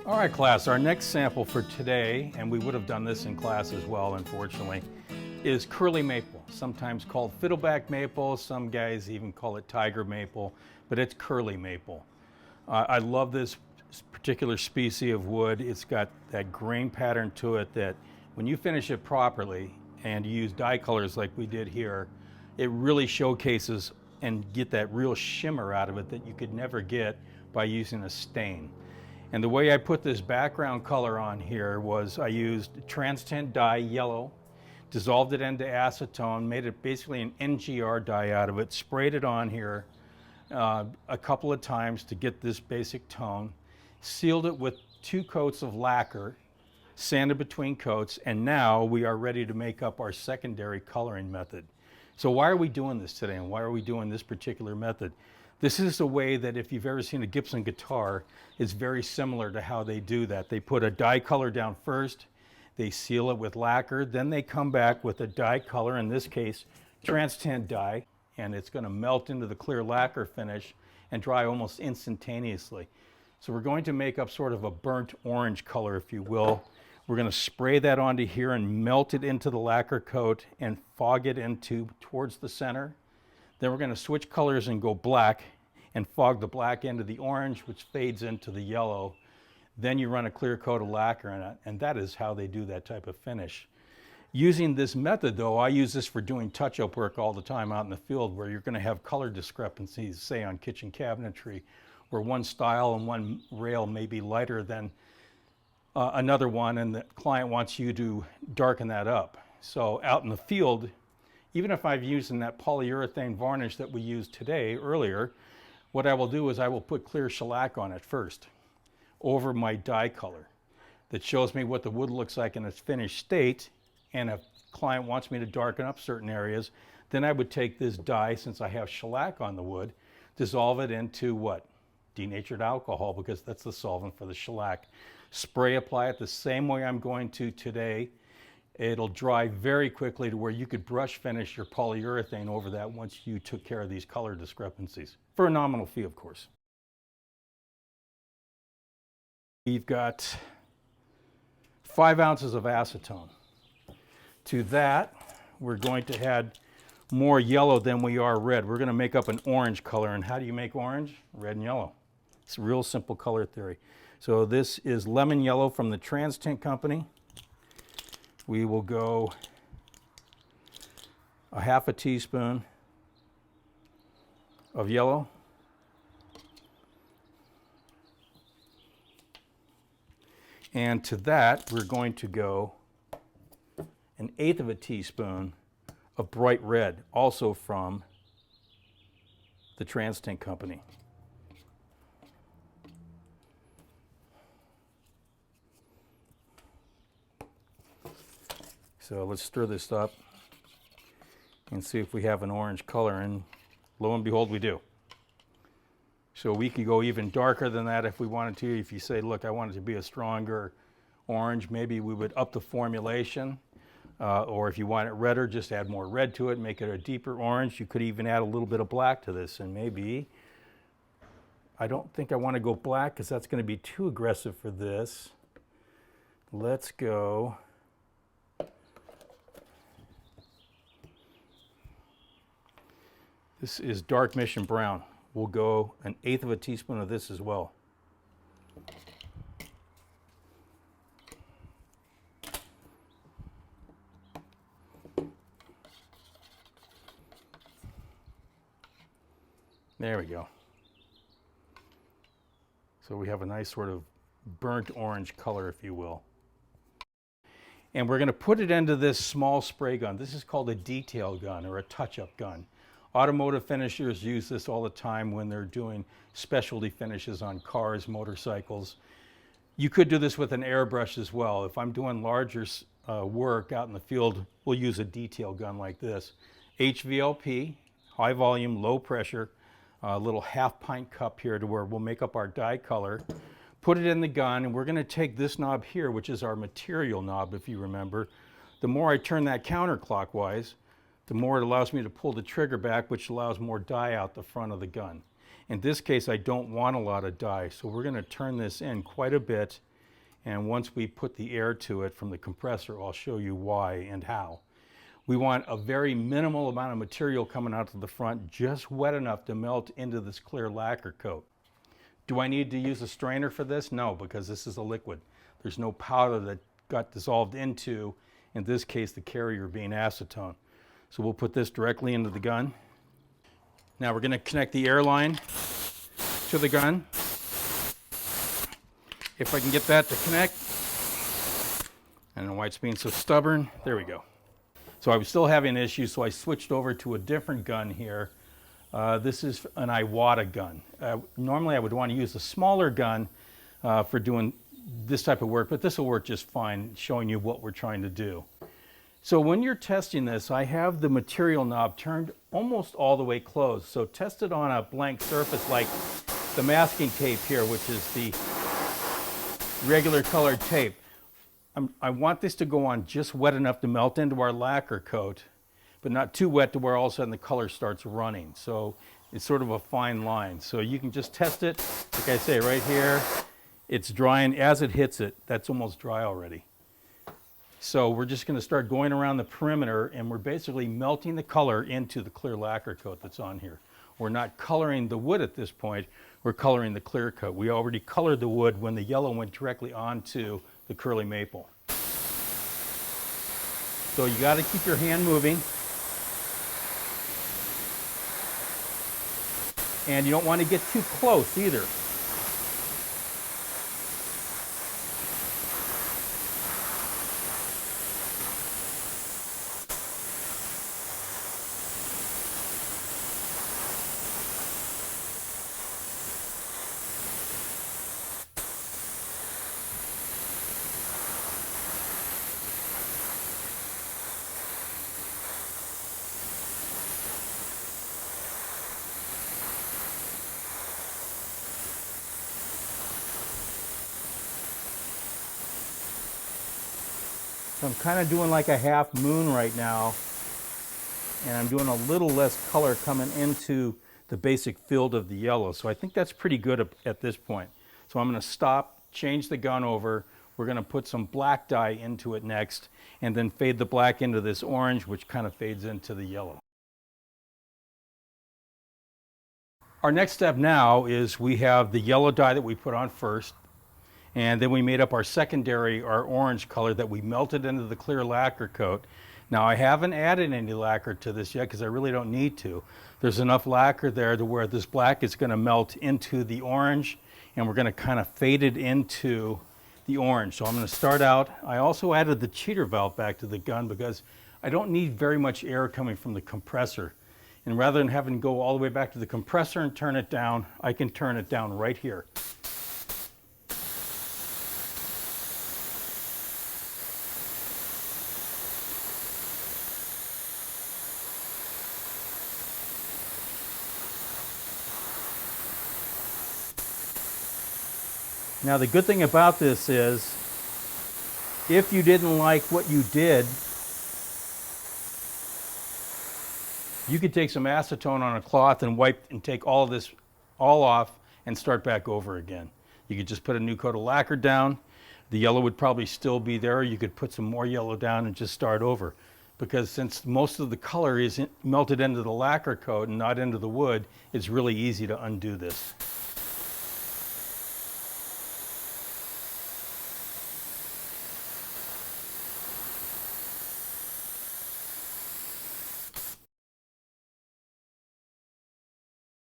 All right, class, our next sample for today, and we would have done this in class as well, unfortunately, is curly maple, sometimes called fiddleback maple. Some guys even call it tiger maple, but it's curly maple. I love this particular species of wood. It's got that grain pattern to it that when you finish it properly and you use dye colors like we did here, it really showcases and get that real shimmer out of it that you could never get by using a stain. And the way I put this background color on here was I used trans-tint dye, yellow, dissolved it into acetone, made it basically an NGR dye out of it, sprayed it on here a couple of times to get this basic tone, sealed it with 2 coats of lacquer, sanded between coats, and now we are ready to make up our secondary coloring method. So why are we doing this today, and why are we doing this particular method? This is a way that if you've ever seen a Gibson guitar, it's very similar to how they do that. They put a dye color down first, they seal it with lacquer, then they come back with a dye color, in this case, trans-tint dye, and it's going to melt into the clear lacquer finish and dry almost instantaneously. So we're going to make up sort of a burnt orange color, if you will. We're going to spray that onto here and melt it into the lacquer coat and fog it into towards the center. Then we're going to switch colors and go black and fog the black into the orange, which fades into the yellow. Then you run a clear coat of lacquer in it, and that is how they do that type of finish. Using this method, though, I use this for doing touch-up work all the time out in the field where you're going to have color discrepancies, say on kitchen cabinetry, where one style and one rail may be lighter than another one, and the client wants you to darken that up. So out in the field, even if I've used that polyurethane varnish that we used today, earlier, what I will do is I will put clear shellac on it first over my dye color. That shows me what the wood looks like in its finished state, and if a client wants me to darken up certain areas, then I would take this dye, since I have shellac on the wood, dissolve it into what? Denatured alcohol, because that's the solvent for the shellac. Spray apply it the same way I'm going to today. It'll dry very quickly to where you could brush finish your polyurethane over that once you took care of these color discrepancies. For a nominal fee, of course. We've got 5 ounces of acetone. To that, we're going to add more yellow than we are red. We're going to make up an orange color. And how do you make orange? Red and yellow. It's a real simple color theory. So this is lemon yellow from the Trans-Tint Company. We will go a half a teaspoon of yellow. And to that, we're going to go 1/8 of a teaspoon of bright red, also from the Trans-Tint Company. So let's stir this up and see if we have an orange color, and lo and behold, we do. So we could go even darker than that if we wanted to. If you say, look, I want it to be a stronger orange, maybe we would up the formulation. Or if you want it redder, just add more red to it, make it a deeper orange. You could even add a little bit of black to this, and maybe, I don't think I want to go black because that's going to be too aggressive for this. Let's go This is dark mission brown. We'll go 1/8 of a teaspoon of this as well. There we go. So we have a nice sort of burnt orange color, if you will. And we're going to put it into this small spray gun. This is called a detail gun or a touch-up gun. Automotive finishers use this all the time when they're doing specialty finishes on cars, motorcycles. You could do this with an airbrush as well. If I'm doing larger work out in the field, we'll use a detail gun like this. HVLP, high volume, low pressure, a little half-pint cup here to where we'll make up our dye color. Put it in the gun, and we're going to take this knob here, which is our material knob, if you remember. The more I turn that counterclockwise, the more it allows me to pull the trigger back, which allows more dye out the front of the gun. In this case, I don't want a lot of dye, so we're going to turn this in quite a bit And once we put the air to it from the compressor, I'll show you why and how. We want a very minimal amount of material coming out to the front, just wet enough to melt into this clear lacquer coat. Do I need to use a strainer for this? No, because this is a liquid. There's no powder that got dissolved into, in this case, the carrier being acetone. So we'll put this directly into the gun. Now we're going to connect the air line to the gun. If I can get that to connect. I don't know why it's being so stubborn. There we go. So I was still having an issue, so I switched over to a different gun here. This is an Iwata gun. Normally I would want to use a smaller gun for doing this type of work, but this will work just fine, showing you what we're trying to do. So when you're testing this, I have the material knob turned almost all the way closed. So test it on a blank surface like the masking tape here, which is the regular colored tape. I want this to go on just wet enough to melt into our lacquer coat, but not too wet to where all of a sudden the color starts running. So it's sort of a fine line. So you can just test it. Like I say, right here, it's drying. As it hits it, that's almost dry already. So we're just going to start going around the perimeter, and we're basically melting the color into the clear lacquer coat that's on here. We're not coloring the wood at this point. We're coloring the clear coat. We already colored the wood when the yellow went directly onto the curly maple. So you got to keep your hand moving. And you don't want to get too close either. So I'm kind of doing like a half moon right now, and I'm doing a little less color coming into the basic field of the yellow. So I think that's pretty good at this point. So I'm going to stop, change the gun over. We're going to put some black dye into it next, and then fade the black into this orange, which kind of fades into the yellow. Our next step now is we have the yellow dye that we put on first. And then we made up our secondary, our orange color that we melted into the clear lacquer coat. Now I haven't added any lacquer to this yet because I really don't need to. There's enough lacquer there to where this black is going to melt into the orange, and we're going to kind of fade it into the orange. So I'm going to start out. I also added the cheater valve back to the gun because I don't need very much air coming from the compressor. And rather than having to go all the way back to the compressor and turn it down, I can turn it down right here. Now the good thing about this is, if you didn't like what you did, you could take some acetone on a cloth and wipe and take all of this all off and start back over again. You could just put a new coat of lacquer down. The yellow would probably still be there. You could put some more yellow down and just start over. Because since most of the color is melted into the lacquer coat and not into the wood, it's really easy to undo this.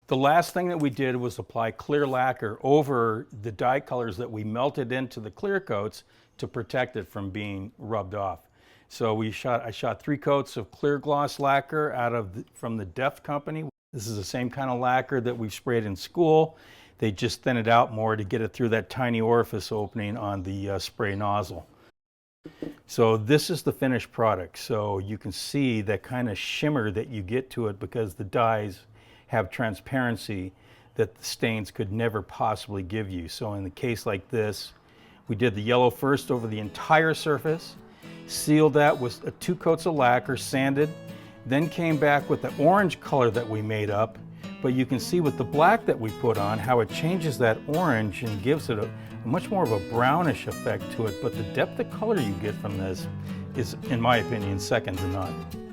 The last thing that we did was apply clear lacquer over the dye colors that we melted into the clear coats to protect it from being rubbed off. So I shot 3 coats of clear gloss lacquer from the Deft company. This is the same kind of lacquer that we've sprayed in school. They just thin it out more to get it through that tiny orifice opening on the spray nozzle. So this is the finished product. So you can see that kind of shimmer that you get to it because the dyes have transparency that the stains could never possibly give you. So in the case like this, we did the yellow first over the entire surface, sealed that with 2 coats of lacquer, sanded, then came back with the orange color that we made up, But you can see with the black that we put on how it changes that orange and gives it a much more of a brownish effect to it. But the depth of color you get from this is, in my opinion, second to none.